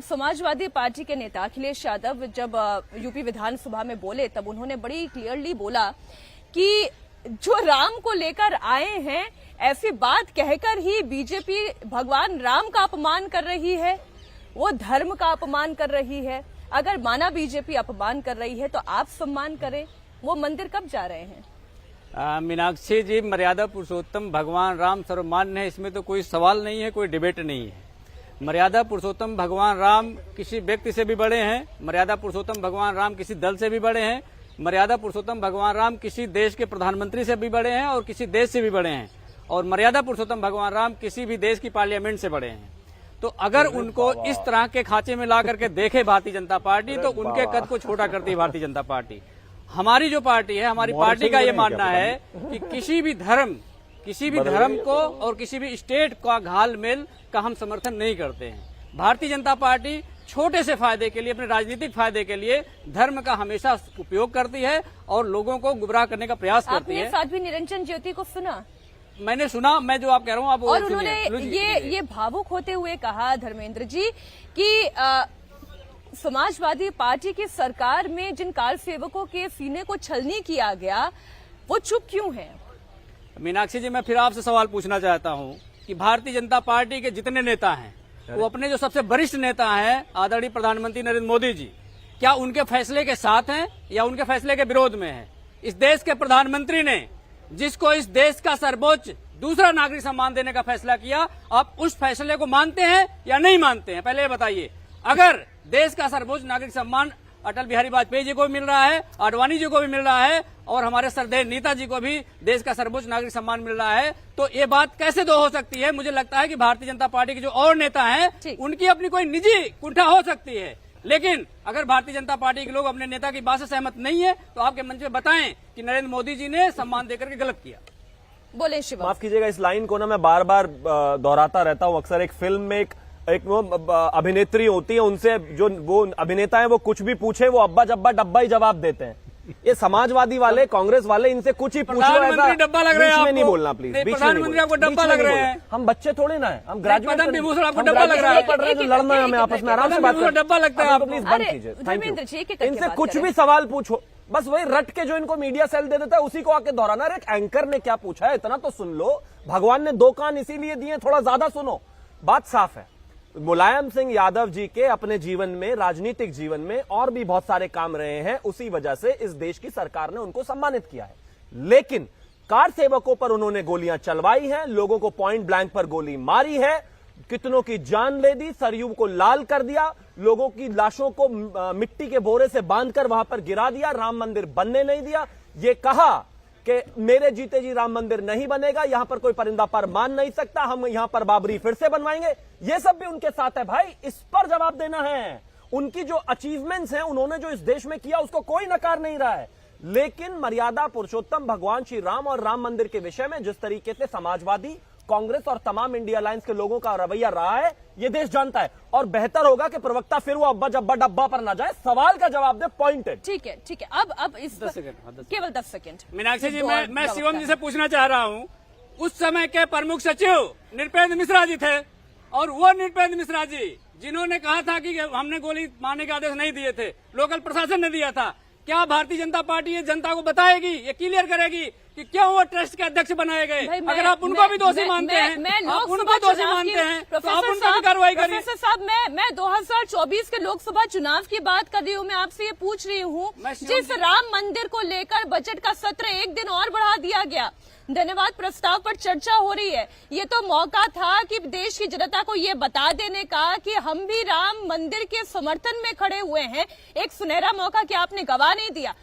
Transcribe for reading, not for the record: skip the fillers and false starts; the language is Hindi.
समाजवादी पार्टी के नेता अखिलेश यादव जब यूपी विधानसभा में बोले तब उन्होंने बड़ी क्लियरली बोला कि जो राम को लेकर आए हैं ऐसी बात कहकर ही बीजेपी भगवान राम का अपमान कर रही है, वो धर्म का अपमान कर रही है। अगर माना बीजेपी अपमान कर रही है तो आप सम्मान करें। वो मंदिर कब जा रहे हैं? मीनाक्षी जी, मर्यादा पुरुषोत्तम भगवान राम सर्वमान्य है, इसमें तो कोई सवाल नहीं है, कोई डिबेट नहीं है। मर्यादा पुरुषोत्तम भगवान राम किसी व्यक्ति से भी बड़े हैं, मर्यादा पुरुषोत्तम भगवान राम किसी दल से भी बड़े हैं, मर्यादा पुरुषोत्तम भगवान राम किसी देश के प्रधानमंत्री से भी बड़े हैं और किसी देश से भी बड़े हैं, और मर्यादा पुरुषोत्तम भगवान राम किसी भी देश की पार्लियामेंट से बड़े हैं। तो अगर उनको इस तरह के खांचे में ला करके देखे भारतीय जनता पार्टी तो उनके कद को छोटा करती है भारतीय जनता पार्टी। हमारी जो पार्टी है, हमारी पार्टी का ये मानना है कि किसी भी धर्म को और किसी भी स्टेट का घालमेल का हम समर्थन नहीं करते हैं। भारतीय जनता पार्टी छोटे से फायदे के लिए, अपने राजनीतिक फायदे के लिए धर्म का हमेशा उपयोग करती है और लोगों को गुमराह करने का प्रयास करती है। आपने साध्वी निरंजन ज्योति को सुना? मैंने सुना, मैं जो आप कह रहा हूँ आप और उन्होंने ये भावुक होते हुए कहा धर्मेंद्र जी कि समाजवादी पार्टी की सरकार में जिन कार सेवकों के सीने को छलनी किया गया वो चुप क्यों है? मीनाक्षी जी, मैं फिर आपसे सवाल पूछना चाहता हूँ कि भारतीय जनता पार्टी के जितने नेता हैं, वो अपने जो सबसे वरिष्ठ नेता हैं आदरणीय प्रधानमंत्री नरेंद्र मोदी जी, क्या उनके फैसले के साथ हैं या उनके फैसले के विरोध में हैं? इस देश के प्रधानमंत्री ने जिसको इस देश का सर्वोच्च दूसरा नागरिक सम्मान देने का फैसला किया, आप उस फैसले को मानते हैं या नहीं मानते हैं? पहले ये बताइए। अगर देश का सर्वोच्च नागरिक सम्मान अटल बिहारी वाजपेयी जी को भी मिल रहा है, आडवाणी जी को भी मिल रहा है और हमारे श्रद्धेय नेताजी को भी देश का सर्वोच्च नागरिक सम्मान मिल रहा है, तो ये बात कैसे दो हो सकती है? मुझे लगता है कि भारतीय जनता पार्टी के जो और नेता हैं उनकी अपनी कोई निजी कुंठा हो सकती है, लेकिन अगर भारतीय जनता पार्टी के लोग अपने नेता की बात से सहमत नहीं है तो आपके मंच में बताएं कि नरेंद्र मोदी जी ने सम्मान देकर के गलत किया। बोले शिव। माफ कीजिएगा, इस लाइन को ना मैं बार बार दोहराता रहता हूं। अक्सर एक फिल्म में एक वो अभिनेत्री होती है, उनसे जो वो अभिनेता है वो कुछ भी पूछे वो अब्बा जब्बा डब्बा ही जवाब देते हैं। ये समाजवादी वाले, कांग्रेस वाले, इनसे कुछ ही पूछ लो ऐसा डब्बा लग रहा है। बीच में नहीं बोलना प्लीज। प्रधानमंत्री आपको डब्बा लग रहा है। हम बच्चे थोड़े ना है, हम ग्रेजुएट आपको डब्बा लग रहा है। पढ़ रहे हैं, लड़ना है हमें आपस में, आराम से बात करें। डब्बा लगता है, प्लीज बंद कीजिए। Thank you. इनसे कुछ भी सवाल पूछो, बस वही रट के जो इनको मीडिया सेल दे देता है उसी को आके दोहराना। एक एंकर ने क्या पूछा है इतना तो सुन लो। भगवान ने दो कान इसीलिए दिए, थोड़ा ज्यादा सुनो। बात साफ है, मुलायम सिंह यादव जी के अपने जीवन में, राजनीतिक जीवन में और भी बहुत सारे काम रहे हैं, उसी वजह से इस देश की सरकार ने उनको सम्मानित किया है। लेकिन कार सेवकों पर उन्होंने गोलियां चलवाई हैं, लोगों को पॉइंट ब्लैंक पर गोली मारी है, कितनों की जान ले दी, सरयू को लाल कर दिया, लोगों की लाशों को मिट्टी के बोरे से बांधकर वहां पर गिरा दिया, राम मंदिर बनने नहीं दिया, ये कहा कि मेरे जीते जी राम मंदिर नहीं बनेगा, यहां पर कोई परिंदा पर मान नहीं सकता, हम यहां पर बाबरी फिर से बनवाएंगे। ये सब भी उनके साथ है भाई, इस पर जवाब देना है। उनकी जो अचीवमेंट्स हैं, उन्होंने जो इस देश में किया उसको कोई नकार नहीं रहा है। लेकिन मर्यादा पुरुषोत्तम भगवान श्री राम और राम मंदिर के विषय में जिस तरीके से समाजवादी, कांग्रेस और तमाम इंडिया अलायंस के लोगों का रवैया रहा है, ये देश जानता है। और बेहतर होगा कि प्रवक्ता फिर वो अब्बा जब्बा डब्बा पर ना जाए, सवाल का जवाब दे, पॉइंटेड। ठीक है, ठीक है। अब इस 10 सेकंड, केवल 10 सेकंड। मीनाक्षी जी, मैं शिवम जी से पूछना चाह रहा हूँ, उस समय के प्रमुख सचिव नृपेंद्र मिश्रा जी थे और वो नृपेंद्र मिश्रा जी जिन्होंने कहा था कि हमने गोली मारने के आदेश नहीं दिए थे, लोकल प्रशासन ने दिया था। क्या भारतीय जनता पार्टी ये जनता को बताएगी, ये क्लियर करेगी कि क्यों वो ट्रस्ट के अध्यक्ष बनाए गए? अगर आप उनको भी दोषी मानते हैं, आप उनको दोषी मानते हैं तो आप उन पर कार्रवाई करिए। प्रोफेसर साहब, मैं 2024 के लोकसभा चुनाव की बात कर रही हूँ। मैं आपसे ये पूछ रही हूँ, जिस राम मंदिर को लेकर बजट का सत्र एक दिन और बढ़ा दिया गया, धन्यवाद प्रस्ताव पर चर्चा हो रही है, ये तो मौका था कि देश की जनता को ये बता देने का कि हम भी राम मंदिर के समर्थन में खड़े हुए हैं। एक सुनहरा मौका कि आपने गवा नहीं दिया।